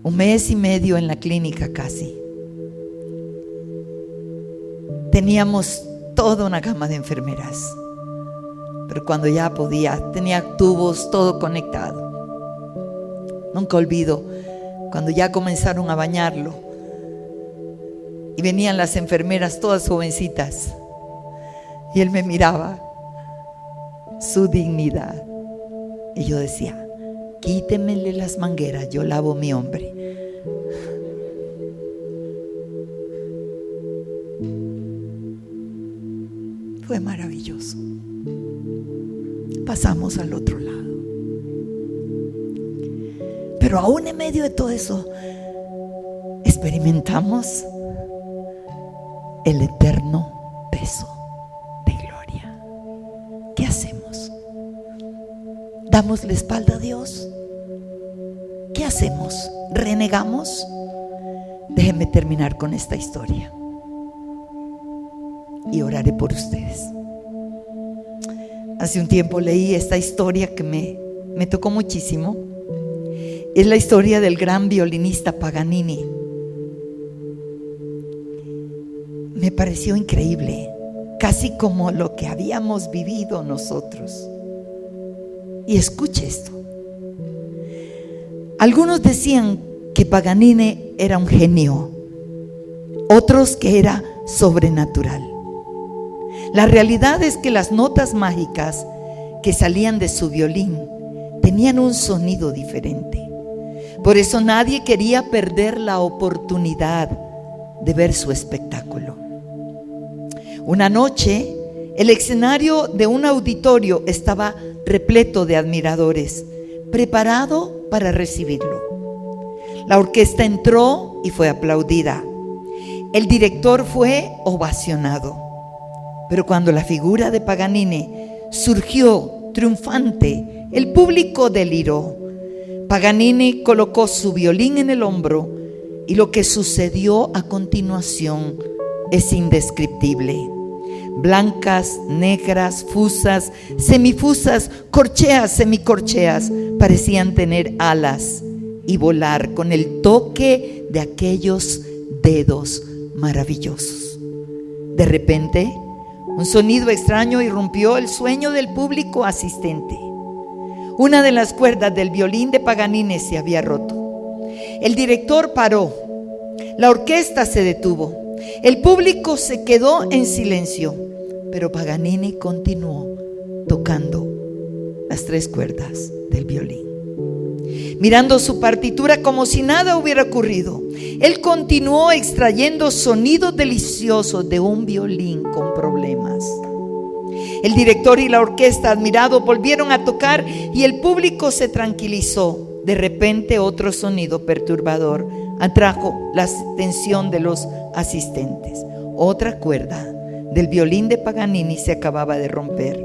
1 mes y medio en la clínica casi. Teníamos toda una gama de enfermeras, pero cuando ya podía, tenía tubos, todo conectado. Nunca olvido cuando ya comenzaron a bañarlo y venían las enfermeras todas jovencitas y él me miraba, su dignidad, y yo decía: quítemele las mangueras, yo lavo mi hombre. Fue maravilloso. Pasamos al otro lado. Pero aún en medio de todo eso, experimentamos el eterno peso de gloria. ¿Qué hacemos? ¿Damos la espalda a Dios? ¿Qué hacemos? ¿Renegamos? Déjenme terminar con esta historia y oraré por ustedes. Hace un tiempo leí esta historia que me tocó muchísimo. Es la historia del gran violinista Paganini. Me pareció increíble, casi como lo que habíamos vivido nosotros. Y escuche esto. Algunos decían que Paganini era un genio, otros que era sobrenatural. La realidad es que las notas mágicas que salían de su violín tenían un sonido diferente. Por eso nadie quería perder la oportunidad de ver su espectáculo. Una noche, el escenario de un auditorio estaba repleto de admiradores, preparado para recibirlo. La orquesta entró y fue aplaudida. El director fue ovacionado. Pero cuando la figura de Paganini surgió triunfante, el público deliró. Paganini colocó su violín en el hombro y lo que sucedió a continuación es indescriptible. Blancas, negras, fusas, semifusas, corcheas, semicorcheas parecían tener alas y volar con el toque de aquellos dedos maravillosos. De repente, un sonido extraño irrumpió el sueño del público asistente. Una de las cuerdas del violín de Paganini se había roto. El director paró. La orquesta se detuvo. El público se quedó en silencio, pero Paganini continuó tocando las 3 cuerdas del violín, mirando su partitura como si nada hubiera ocurrido. Él continuó extrayendo sonidos deliciosos de un violín con problemas. El director y la orquesta, admirados, volvieron a tocar y el público se tranquilizó. De repente, otro sonido perturbador atrajo la atención de los asistentes. Otra cuerda del violín de Paganini se acababa de romper.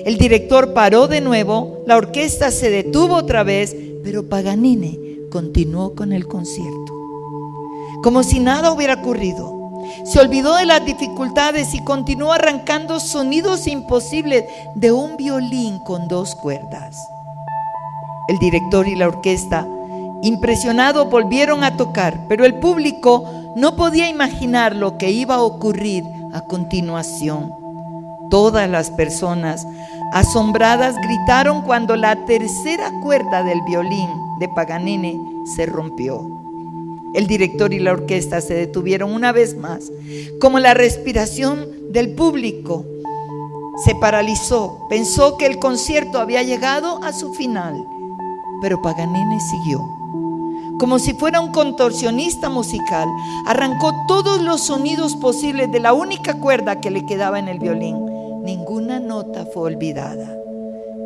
El director paró de nuevo, la orquesta se detuvo otra vez, pero Paganini continuó con el concierto, como si nada hubiera ocurrido. Se olvidó de las dificultades y continuó arrancando sonidos imposibles de un violín con 2 cuerdas. El director y la orquesta, impresionados, volvieron a tocar, pero el público no podía imaginar lo que iba a ocurrir a continuación. Todas las personas asombradas gritaron cuando la tercera cuerda del violín de Paganini se rompió. El director y la orquesta se detuvieron una vez más, como la respiración del público se paralizó. Pensó que el concierto había llegado a su final, pero Paganini siguió. Como si fuera un contorsionista musical, arrancó todos los sonidos posibles de la única cuerda que le quedaba en el violín. Ninguna nota fue olvidada.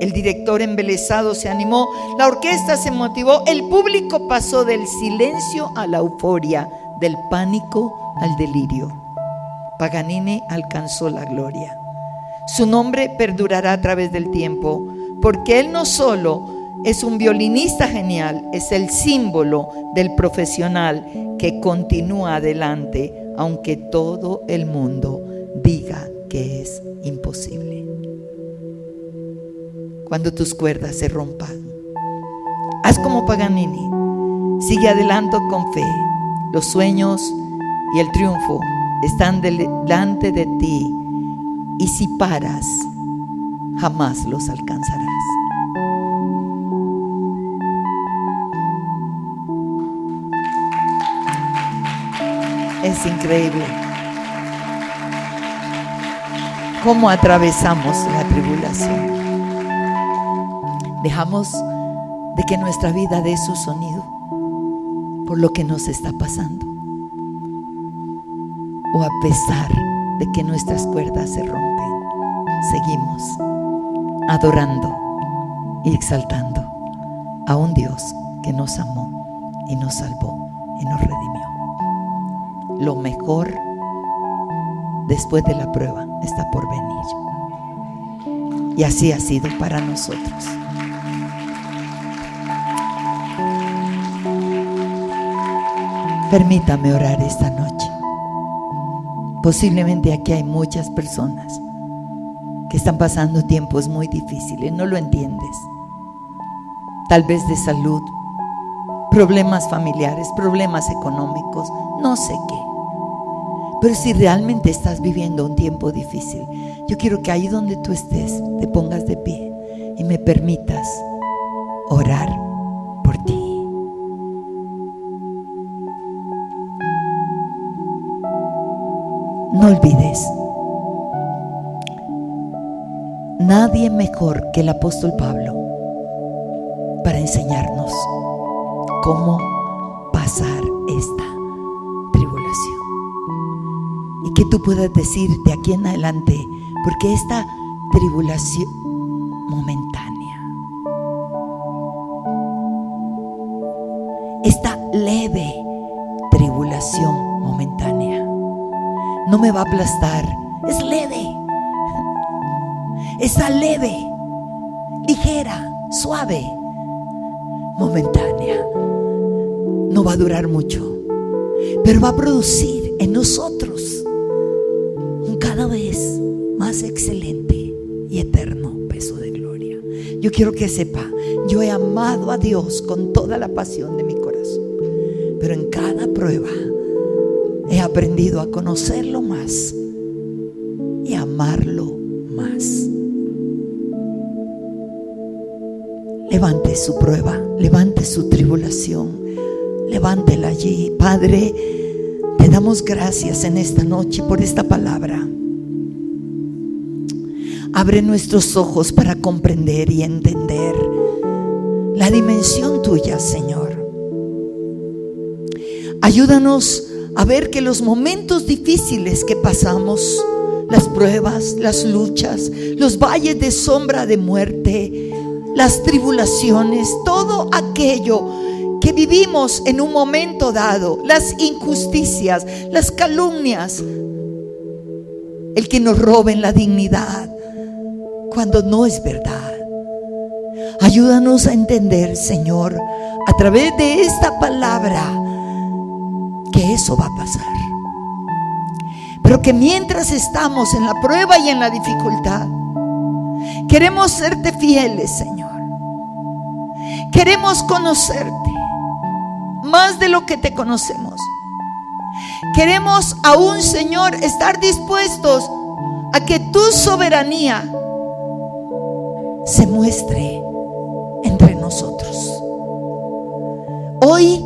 El director embelesado se animó, la orquesta se motivó, el público pasó del silencio a la euforia, del pánico al delirio. Paganini alcanzó la gloria. Su nombre perdurará a través del tiempo, porque él no solo es un violinista genial, es el símbolo del profesional que continúa adelante, aunque todo el mundo diga que es imposible. Cuando tus cuerdas se rompan, haz como Paganini, sigue adelante con fe. Los sueños y el triunfo están delante de ti, y si paras, jamás los alcanzarás. Es increíble cómo atravesamos la tribulación. Dejamos de que nuestra vida dé su sonido por lo que nos está pasando, o a pesar de que nuestras cuerdas se rompen, seguimos adorando y exaltando a un Dios que nos amó y nos salvó y nos redimió. Lo mejor después de la prueba está por venir, y así ha sido para nosotros. Permítame orar esta noche. Posiblemente aquí hay muchas personas que están pasando tiempos muy difíciles, no lo entiendes. Tal vez de salud, problemas familiares, problemas económicos, no sé qué. Pero si realmente estás viviendo un tiempo difícil, yo quiero que ahí donde tú estés te pongas de pie y me permitas orar por ti. No olvides, nadie mejor que el apóstol Pablo para enseñarnos cómo pasar esta tribulación, y que tú puedas decir de aquí en adelante, porque esta tribulación momentánea, esta leve tribulación momentánea, no me va a aplastar. Es leve, está leve, ligera, suave, momentánea. No va a durar mucho, pero va a producir en nosotros un cada vez más excelente y eterno peso de gloria. Yo quiero que sepa, yo he amado a Dios con toda la pasión de mi corazón, pero en cada prueba he aprendido a conocerlo más y a amarlo más. Levante su prueba, levante su tribulación, levántela allí. Padre, te damos gracias en esta noche por esta palabra. Abre nuestros ojos para comprender y entender la dimensión tuya, Señor. Ayúdanos a ver que los momentos difíciles que pasamos, las pruebas, las luchas, los valles de sombra de muerte, las tribulaciones, todo aquello que vivimos en un momento dado, las injusticias, las calumnias, el que nos roben la dignidad cuando no es verdad. Ayúdanos a entender, Señor, a través de esta palabra, que eso va a pasar, pero que mientras estamos en la prueba y en la dificultad, queremos serte fieles, Señor. Queremos conocerte más de lo que te conocemos. Queremos aún, Señor, estar dispuestos a que tu soberanía se muestre entre nosotros. Hoy,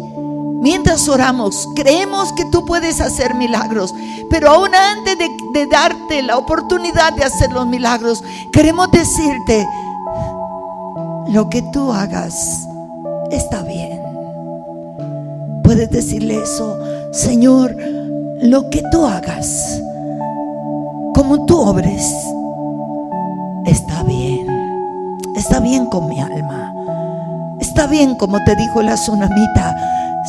mientras oramos, creemos que tú puedes hacer milagros, pero aún antes de darte la oportunidad de hacer los milagros, queremos decirte: lo que tú hagas está bien. Puedes decirle eso: Señor, lo que tú hagas, como tú obres, está bien. Está bien con mi alma. Está bien, como te dijo la tsunamita,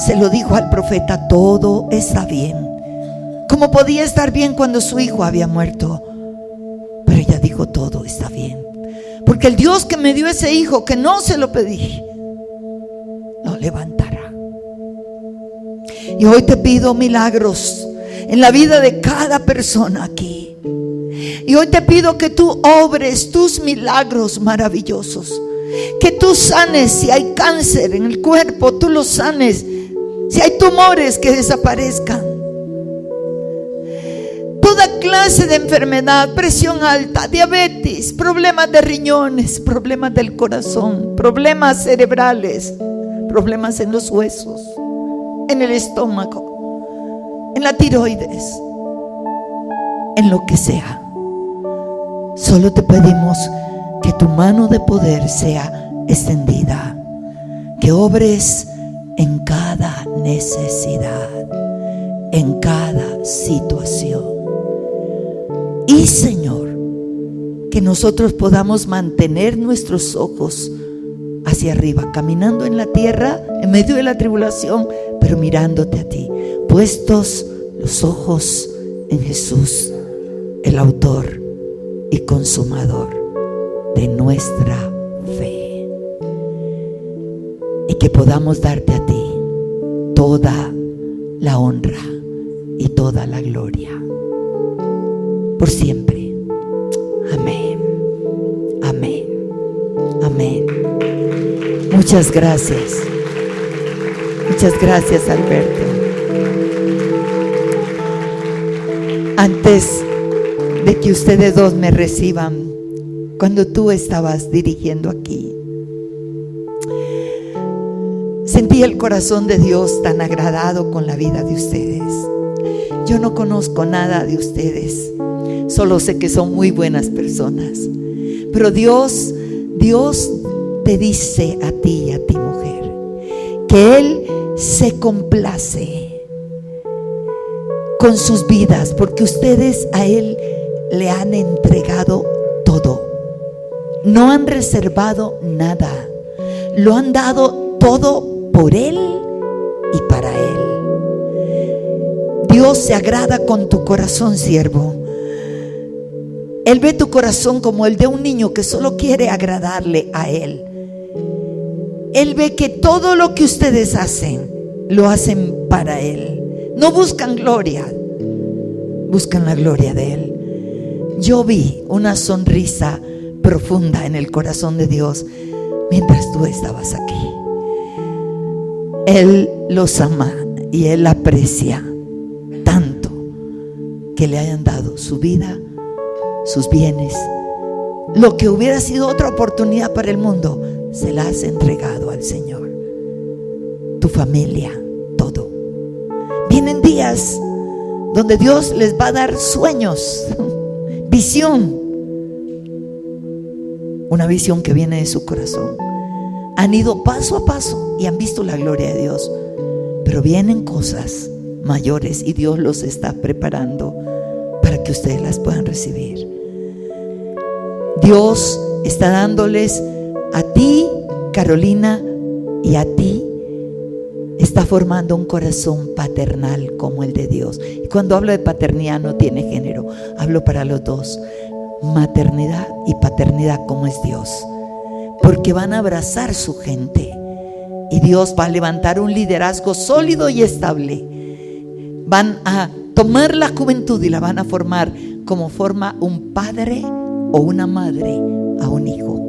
se lo dijo al profeta: todo está bien. Como podía estar bien cuando su hijo había muerto, pero ella dijo: todo está bien, porque el Dios que me dio ese hijo, que no se lo pedí, lo levantará. Y hoy te pido milagros en la vida de cada persona aquí. Y hoy te pido que tú obres tus milagros maravillosos, que tú sanes. Si hay cáncer en el cuerpo, tú lo sanes. Si hay tumores, que desaparezcan. Toda clase de enfermedad, presión alta, diabetes, problemas de riñones, problemas del corazón, problemas cerebrales, problemas en los huesos, en el estómago, en la tiroides, en lo que sea. Solo te pedimos que tu mano de poder sea extendida, que obres en cada necesidad, en cada situación. Y Señor, que nosotros podamos mantener nuestros ojos hacia arriba, caminando en la tierra en medio de la tribulación, pero mirándote a ti, puestos los ojos en Jesús, el autor y consumador de nuestra fe. Y que podamos darte a ti toda la honra y toda la gloria por siempre. Amén. Amén. Amén. Muchas gracias. Muchas gracias, Alberto. Antes de que ustedes dos me reciban, cuando tú estabas dirigiendo aquí, sentí el corazón de Dios tan agradado con la vida de ustedes. Yo no conozco nada de ustedes, solo sé que son muy buenas personas. Pero Dios te dice a ti y a ti, mujer, que Él se complace con sus vidas, porque ustedes a Él le han entregado todo. No han reservado nada. Lo han dado todo por Él y para Él. Dios se agrada con tu corazón, siervo. Él ve tu corazón como el de un niño que solo quiere agradarle a Él. Él ve que todo lo que ustedes hacen, lo hacen para Él. No buscan gloria, buscan la gloria de Él. Yo vi una sonrisa profunda en el corazón de Dios mientras tú estabas aquí. Él los ama y Él aprecia tanto que le hayan dado su vida, sus bienes, lo que hubiera sido otra oportunidad para el mundo, se la has entregado al Señor. Tu familia, todo. Vienen días donde Dios les va a dar sueños, visión, una visión que viene de su corazón. Han ido paso a paso y han visto la gloria de Dios, pero vienen cosas mayores y Dios los está preparando para que ustedes las puedan recibir. Dios está dándoles a ti, Carolina, y a ti, está formando un corazón paternal como el de Dios. Y cuando hablo de paternidad no tiene género, hablo para los dos, maternidad y paternidad como es Dios, porque van a abrazar su gente y Dios va a levantar un liderazgo sólido y estable. Van a tomar la juventud y la van a formar como forma un padre o una madre a un hijo.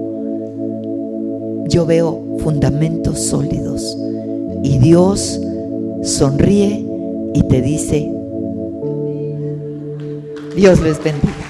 Yo veo fundamentos sólidos y Dios sonríe y te dice: Dios les bendiga.